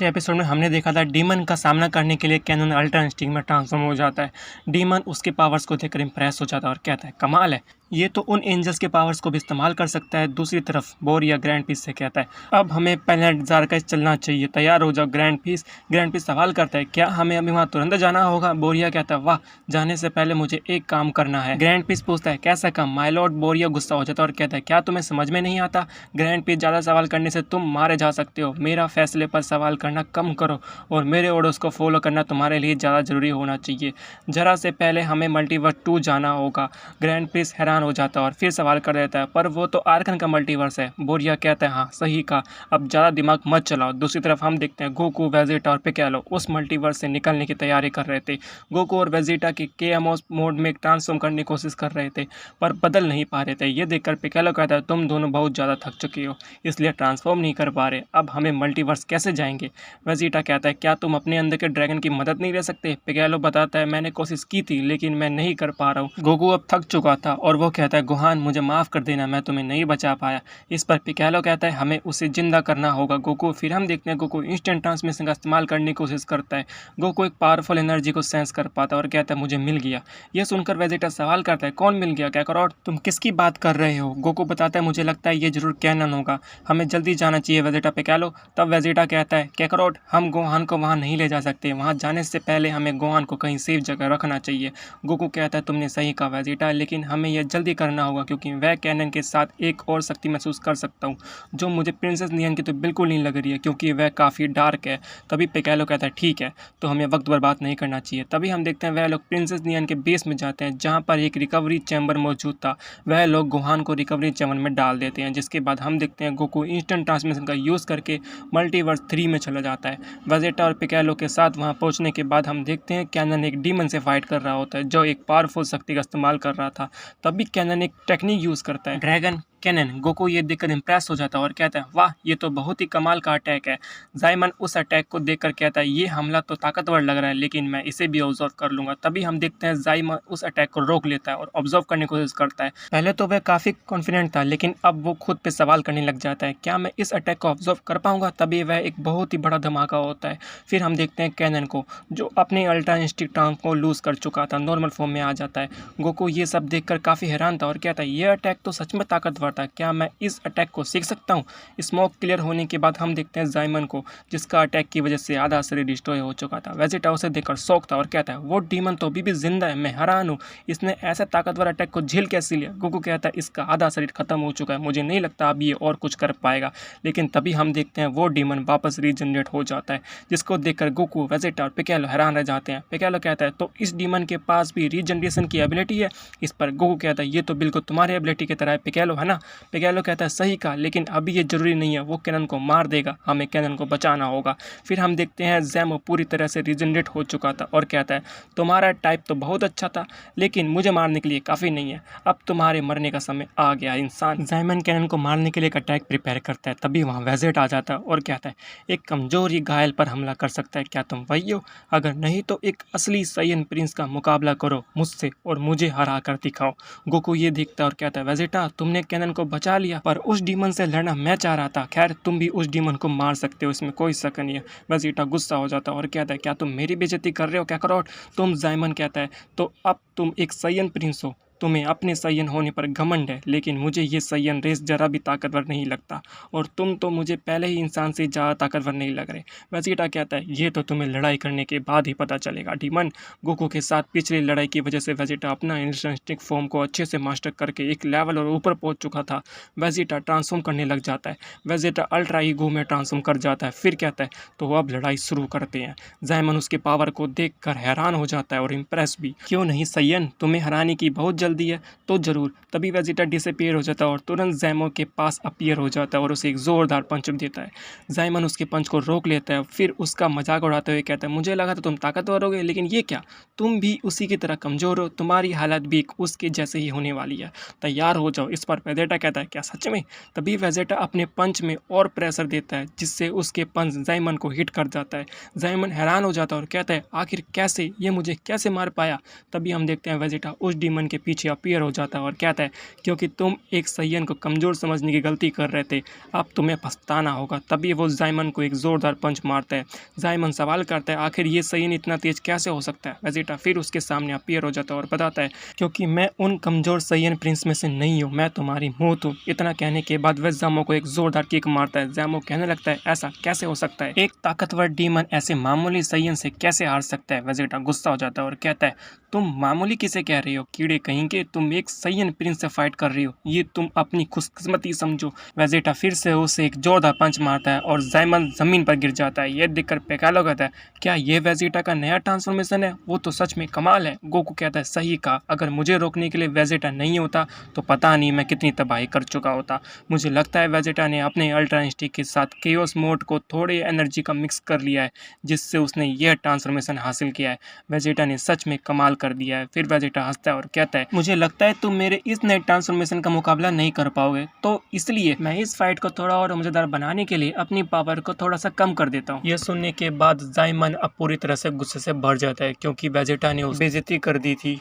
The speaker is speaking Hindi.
पिछले एपिसोड में हमने देखा था डीमन का सामना करने के लिए कैनन अल्ट्रा इंस्टिंक्ट में ट्रांसफॉर्म हो जाता है। डीमन उसके पावर्स को देखकर इंप्रेस हो जाता है और कहता है कमाल है, ये तो उन एंजल्स के पावर्स को भी इस्तेमाल कर सकता है। दूसरी तरफ बोरिया ग्रैंड पीस से कहता है अब हमें प्लैनेट ज़ारकाइस चलना चाहिए, तैयार हो जाओ ग्रैंड पीस। ग्रैंड पीस सवाल करता है क्या हमें अभी वहाँ तुरंत जाना होगा। बोरिया कहता है वाह, जाने से पहले मुझे एक काम करना है। ग्रैंड पीस पूछता है कैसा काम माय लॉर्ड। बोरिया गुस्सा हो जाता है और कहता है क्या तुम्हें समझ में नहीं आता, ग्रैंड पीस ज़्यादा सवाल करने से तुम मारे जा सकते हो। मेरा फैसले पर सवाल करना कम करो और मेरे ऑर्डर्स को फॉलो करना तुम्हारे लिए ज़्यादा ज़रूरी होना चाहिए। ज़रा से पहले हमें मल्टीवर्स 2 जाना होगा। ग्रैंड प्रिंस हैरान हो जाता है और फिर सवाल कर देता है पर वो तो आर्कन का मल्टीवर्स है। बोरिया कहता है हाँ सही कहा, अब ज़्यादा दिमाग मत चलाओ। दूसरी तरफ हम देखते हैं गोकू, वेजिटा और पिकालो उस मल्टीवर्स से निकलने की तैयारी कर रहे थे। गोकू और वेजिटा के केएमओस मोड में ट्रांसफॉर्म करने की कोशिश कर रहे थे पर बदल नहीं पा रहे थे। ये देखकर पिकालो कहता है तुम दोनों बहुत ज़्यादा थक चुके हो इसलिए ट्रांसफॉर्म नहीं कर पा रहे, अब हमें मल्टीवर्स कैसे जाएंगे। वेजिटा कहता है क्या तुम अपने अंदर के ड्रैगन की मदद नहीं ले सकते। पिकालो बताता है मैंने कोशिश की थी लेकिन मैं नहीं कर पा रहा हूँ। गोकू अब थक चुका था और वो कहता है गोहान मुझे माफ़ कर देना, मैं तुम्हें नहीं बचा पाया। इस पर पिकालो कहता है हमें उसे जिंदा करना होगा गोकू। फिर हम देखते हैं गोकू इंस्टेंट ट्रांसमिशन का इस्तेमाल करने की कोशिश करता है। गोकू एक पावरफुल एनर्जी को सेंस कर पाता है और कहता है मुझे मिल गया। यह सुनकर वेजिटा सवाल करता है कौन मिल गया कैकरॉट, तुम किसकी बात कर रहे हो। गोकू बताता है मुझे लगता है ये जरूर कैनन होगा, हमें जल्दी जाना चाहिए वेजिटा पिकालो। तब वेजिटा कहता है कैकरॉट हम गोहान को वहाँ नहीं ले जा सकते, वहाँ जाने से पहले हमें गोहान को कहीं सेफ जगह रखना चाहिए। गोकू कहता है तुमने सही कहा वेजिटा, लेकिन हमें यह जल्दी करना होगा क्योंकि वह कैनन के साथ एक और शक्ति महसूस कर सकता हूँ जो मुझे प्रिंसेस नियन की तो बिल्कुल नहीं लग रही है क्योंकि वह काफ़ी डार्क है। तभी पिकालो कहता है ठीक है तो हमें वक्त बर्बाद नहीं करना चाहिए। तभी हम देखते हैं वह लोग प्रिंसेस नियन के बेस में जाते हैं जहाँ पर एक रिकवरी चैम्बर मौजूद था। वह लोग गोहान को रिकवरी चैम्बर में डाल देते हैं जिसके बाद हम देखते हैं गोकू इंस्टेंट ट्रांसमिशन का यूज़ करके मल्टीवर्स 3 में चला जाता है। वेजिटा और पिकालो के साथ वहां पहुंचने के बाद हम देखते हैं कैनन एक डीमन से फाइट कर रहा होता है जो एक पावरफुल शक्ति का इस्तेमाल कर रहा था। तभी कैनन एक टेक्निक यूज़ करता है ड्रैगन कैनन। गोकू ये देखकर इंप्रेस हो जाता है और कहता है वाह ये तो बहुत ही कमाल का अटैक है। जाइमन उस अटैक को देखकर कहता है ये हमला तो ताकतवर लग रहा है लेकिन मैं इसे भी ऑब्जर्व कर लूंगा। तभी हम देखते हैं जाइमन उस अटैक को रोक लेता है और ऑब्जर्व करने की कोशिश करता है। पहले तो वह काफ़ी कॉन्फिडेंट था लेकिन अब वो खुद पे सवाल करने लग जाता है क्या मैं इस अटैक को ऑब्जर्व कर पाऊंगा। तभी वह एक बहुत ही बड़ा धमाका होता है। फिर हम देखते हैं कैनन को जो अपने अल्ट्रा इंस्टिंक्ट टांग को लूज़ कर चुका था नॉर्मल फॉर्म में आ जाता है। गोकू ये सब देखकर काफ़ी हैरान था और कहता है ये अटैक तो सच में ताकतवर था, क्या मैं इस अटैक को सीख सकता हूँ। स्मोक क्लियर होने के बाद हम देखते हैं जाइमन को जिसका अटैक की वजह से आधा शरीर डिस्ट्रॉय हो चुका था। वेजिटा उसे देखकर शौक था और कहता है वो डीमन तो अभी भी जिंदा है, मैं हैरान हूँ इसने ऐसा ताकतवर अटैक को झेल कैसे लिया। गोकू कहता है इसका आधा शरीर खत्म हो चुका है, मुझे नहीं लगता अब ये और कुछ कर पाएगा। लेकिन तभी हम देखते हैं वो डीमन वापस रीजनरेट हो जाता है जिसको देखकर गोकू, वेजिटा और पिकालो हैरान रह जाते हैं। पिकालो कहता है तो इस डीमन के पास भी रीजनरेशन की एबिलिटी है। इस पर गोकू कहता है ये तो बिल्कुल तुम्हारी एबिलिटी की तरह है पिकालो, है ना। पिकालो कहता है सही कहा लेकिन अभी ये जरूरी नहीं है, वो कैनन को मार देगा, हमें कैनन को बचाना होगा। फिर हम देखते हैं जैमो पूरी तरह से रीजनरेट हो चुका था और कहता है तुम्हारा टाइप तो बहुत अच्छा था लेकिन मुझे मारने के लिए काफ़ी नहीं है, अब तुम्हारे मरने का समय आ गया इंसान। जाइमन कैनन को मारने के लिए एक अटैक प्रिपेयर करता है। तभी वहाँ वेजिट आ जाता है और कहता है एक कमजोर ही घायल पर हमला कर सकता है, क्या तुम वही हो, अगर नहीं तो एक असली साइयन प्रिंस का मुकाबला करो मुझसे और मुझे हरा कर दिखाओ। गोकू ये देखता है और कहता है वेजिटा तुमने कैनन को बचा लिया पर उस डीमन से लड़ना मैं चाह रहा था, खैर तुम भी उस डीमन को मार सकते हो, इसमें कोई शक नहीं है। वेजिटा गुस्सा हो जाता है और कहता है क्या तुम मेरी बेइज्जती कर रहे हो कैकरॉट तुम। जाइमन कहता है तो अब तुम एक साइयन प्रिंस हो, तुम्हें अपने साइयन होने पर घमंड है लेकिन मुझे ये साइयन रेस जरा भी ताकतवर नहीं लगता और तुम तो मुझे पहले ही इंसान से ज़्यादा ताकतवर नहीं लग रहे। वेजिटा कहता है ये तो तुम्हें लड़ाई करने के बाद ही पता चलेगा डीमन। गोकू के साथ पिछली लड़ाई की वजह से वेजिटा अपना इंस्टिंक्ट फॉर्म को अच्छे से मास्टर करके एक लेवल और ऊपर पहुंच चुका था। वेजिटा ट्रांसफॉर्म करने लग जाता है। वेजिटा अल्ट्रा ईगो में ट्रांसफॉर्म कर जाता है। फिर कहता है तो अब लड़ाई शुरू करते हैं। जाइमन उसके पावर को देखकर हैरान हो जाता है और इम्प्रेस भी, क्यों नहीं साइयन, तुम्हें हराने की बहुत जल्दी है तो जरूर। तभी वेजिटा डिसअपीयर हो जाता है और तुरंत जैमो के पास अपीयर हो जाता है और उसे एक जोरदार पंच देता है। जाइमन उसके पंच को रोक लेता है, फिर उसका मजाक उड़ाते हुए कहता है मुझे लगा था तुम ताकतवर होगे लेकिन ये क्या, तुम भी उसी की तरह कमजोर हो, तुम्हारी हालत भी उसके जैसे ही होने वाली है, तैयार हो जाओ। इस पर वेजिटा कहता है क्या सच में। तभी वेजिटा अपने पंच में और प्रेशर देता है जिससे उसके पंच जाइमन को हिट कर जाता है। जाइमन हैरान हो जाता है और कहता है आखिर कैसे, ये मुझे कैसे मार पाया। तभी हम देखते हैं वेजिटा उस डीमन के पीछे पीछे अपीयर हो जाता है और कहता है क्योंकि तुम एक सैयन को कमज़ोर समझने की गलती कर रहे थे, अब तुम्हें पछताना होगा। तभी वो ज़ाइमन को एक ज़ोरदार पंच मारता है। ज़ाइमन सवाल करता है आखिर ये सैयन इतना तेज़ कैसे हो सकता है। वेजिटा फिर उसके सामने अपीयर हो जाता है और बताता है क्योंकि मैं उन कमज़ोर सैयन प्रिंस में से नहीं हूँ, मैं तुम्हारी मौत हूँ। इतना कहने के बाद वह ज़ैमो को एक ज़ोरदार किक मारता है। ज़ैमो कहने लगता है ऐसा कैसे हो सकता है, एक ताकतवर डीमन ऐसे मामूली सैयन से कैसे हार सकता है। वेजिटा गुस्सा हो जाता है और कहता है तुम मामूली किसे कह रही हो, कीड़े कहेंगे, तुम एक सैयन प्रिंस से फाइट कर रही हो, ये तुम अपनी खुशकिस्मती समझो। वेजिटा फिर से उसे एक जोरदार पंच मारता है और ज़ाइमन जमीन पर गिर जाता है। यह देखकर पिकालो कहता है क्या ये वेजिटा का नया ट्रांसफॉर्मेशन है, वो तो सच में कमाल है। गोकू कहता है सही कहा, अगर मुझे रोकने के लिए वेजिटा नहीं होता तो पता नहीं मैं कितनी तबाही कर चुका होता। मुझे लगता है वेजिटा ने अपने अल्ट्रा इंस्टिंक्ट के साथ केओस मोड को थोड़ी एनर्जी का मिक्स कर लिया है, जिससे उसने यह ट्रांसफॉर्मेशन हासिल किया है। वेजिटा ने सच में कमाल कर दिया है। फिर वेजिटा हंसता है और कहता है मुझे लगता है तुम मेरे इस नए ट्रांसफॉर्मेशन का मुकाबला नहीं कर पाओगे, तो इसलिए मैं इस फाइट को थोड़ा और मजेदार बनाने के लिए अपनी पावर को थोड़ा सा कम कर देता हूँ। यह सुनने के बाद ज़ाइमन अब पूरी तरह से गुस्से से भर जाता है क्योंकि वेजिटा ने उसे बेइज्जती कर दी थी